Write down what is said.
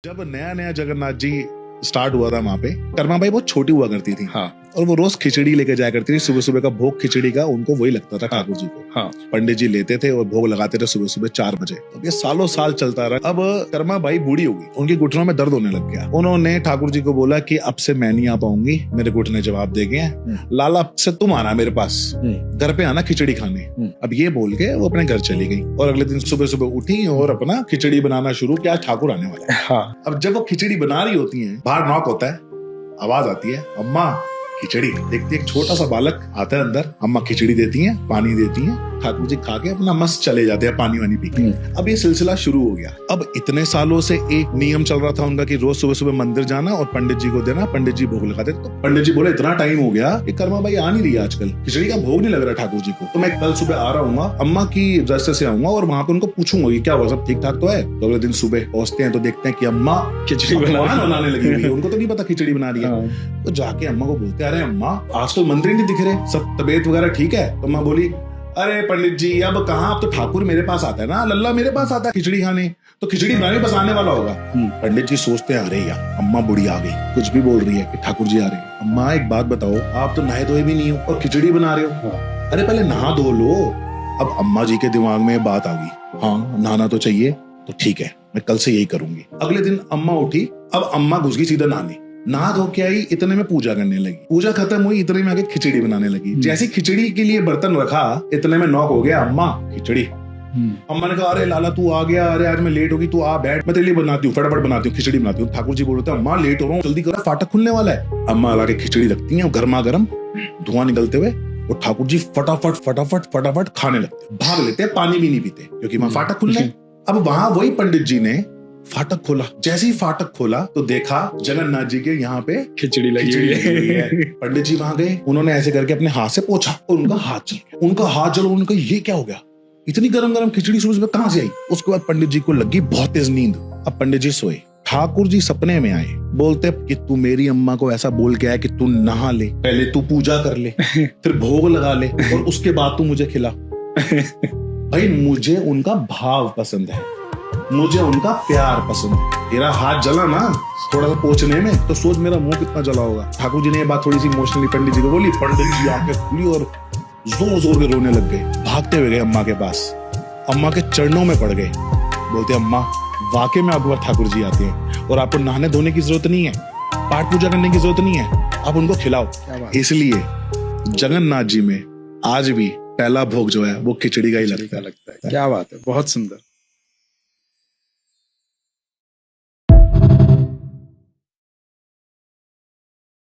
जब नया नया जगन्नाथ जी स्टार्ट हुआ था वहां पे, कर्मा बाई बहुत छोटी हुआ करती थी। हाँ। और वो रोज खिचड़ी लेके जाया करती थी। सुबह सुबह का भोग खिचड़ी का उनको वही लगता था ठाकुर जी को। हाँ। पंडित जी लेते थे और भोग लगाते थे सुबह सुबह 4 बजे। तो ये सालों साल चलता रहा। अब कर्मा बाई बूढ़ी हो गई, उनकी घुटनों में दर्द होने लग गया। उन्होंने ठाकुर जी को बोला कि अब से मैं नहीं आ पाऊंगी, मेरे घुटने जवाब दे गए, लाला से तुम आना मेरे पास, घर पे आना खिचड़ी खाने। अब ये बोल के वो अपने घर चली गई और अगले दिन सुबह सुबह उठी और अपना खिचड़ी बनाना शुरू किया। ठाकुर आने वाला है। हाँ। अब जब वो खिचड़ी बना रही होती है, बाहर नॉक होता है, आवाज आती है, अम्मा खिचड़ी। देखती है एक छोटा सा बालक आता है अंदर, अम्मा खिचड़ी देती हैं, पानी देती हैं, ठाकुर जी खा के अपना मस्त चले जाते हैं पानी वानी पी के। अब ये सिलसिला शुरू हो गया। अब इतने सालों से एक नियम चल रहा था उनका कि रोज सुबह सुबह मंदिर जाना और पंडित जी को देना, पंडित जी भोग लगाते। तो पंडित जी बोले इतना टाइम हो गया कि कर्मा बाई आ नहीं रही आजकल, खिचड़ी का भोग नहीं लग रहा ठाकुर जी को, तो मैं कल सुबह आ रहा हूँ, अम्मा की रास्ते से आऊंगा और वहां पे उनको पूछूंगा कि क्या हुआ, सब ठीक ठाक तो है। तो अगले दिन सुबह पहुंचते हैं तो देखते हैं कि अम्मा खिचड़ी बनाने लगी हुई है। उनको तो नहीं पता खिचड़ी बना रही है। तो जाके अम्मा को बोलते, अरे अम्मा आजकल मंदिर नहीं दिख रहे, सब तबीयत वगैरह ठीक है? तो अम्मा बोली, अरे पंडित जी अब कहाँ, अब तो ठाकुर मेरे पास आता है ना, लल्ला मेरे पास आता है खिचड़ी खाने, तो खिचड़ी बनाने बस आने वाला होगा। पंडित जी सोचते हैं, अरे यार अम्मा बुढ़ी आ गई, कुछ भी बोल रही है कि ठाकुर जी आ रहे हैं। अम्मा एक बात बताओ, आप तो नहाए धोए भी नहीं हो और खिचड़ी बना रहे हो। अरे पहले नहा धो लो। अब अम्मा जी के दिमाग में बात आ गई, हाँ नहाना तो चाहिए, तो ठीक है मैं कल से यही करूंगी। अगले दिन अम्मा उठी, अब अम्मा घुस गई सीधा नहाने, नहा धो के आई, इतने में पूजा करने लगी। पूजा खत्म हुई, इतने में आगे खिचड़ी बनाने लगी। जैसे खिचड़ी के लिए बर्तन रखा, इतने में नॉक हो गया, अम्मा खिचड़ी। अम्मा ने कहा, अरे लाला तू आ गया, अरे आज मैं लेट होगी, तू आ बैठ, मैं तेरे लिए बनाती हूँ, फटाफट बनाती हूँ, खिचड़ी बनाती हूँ। ठाकुर जी बोलते हैं, अम्मा लेट हो रहा हूँ, जल्दी करो फाटक खुलने वाला है। अम्मा ला के खिचड़ी रखती है, गर्मा गर्म धुआं निकलते हुए, और ठाकुर जी फटाफट फटाफट फटाफट खाने लगते, भाग लेते हैं, पानी भी नहीं पीते क्योंकि वहां फाटक खुलने। अब वहां वही पंडित जी ने फाटक खोला। जैसे ही फाटक खोला तो देखा जगन्नाथ जी के यहाँ पे खिचड़ी लगी हुई है। पंडित जी वहां गए, उन्होंने ऐसे करके अपने हाथ से पोंछा और उनका हाथ जल गया। उन्होंने कहा ये क्या हो गया, इतनी गरम गरम खिचड़ी सुबह सुबह कहां से आई? उसके बाद पंडित जी को लगी बहुत तेज नींद। अब पंडित जी सोए, ठाकुर जी सपने में आए, बोलते कि तू मेरी अम्मा को ऐसा बोल के आया कि तू नहा ले, पहले तू पूजा कर ले, फिर भोग लगा ले और उसके बाद तू मुझे खिला। भाई मुझे उनका भाव पसंद है, मुझे उनका प्यार पसंद है। तेरा हाथ जला ना थोड़ा सा पोंछने में, तो सोच मेरा मुंह कितना जला होगा। ठाकुर जी ने ये बात थोड़ी सी इमोशनली पंडित जी को बोली। पंडित जी आंखें खुली और जोर जोर के रोने लग गए। भागते हुए गए अम्मा के पास, अम्मा के चरणों में पड़ गए, बोलते अम्मा वाकई में आपके पास ठाकुर जी आते हैं और आपको नहाने धोने की जरूरत नहीं है, पाठ पूजा करने की जरूरत नहीं है, आप उनको खिलाओ। इसलिए जगन्नाथ जी में आज भी पहला भोग जो है वो खिचड़ी का ही लगता है। क्या बात है, बहुत सुंदर।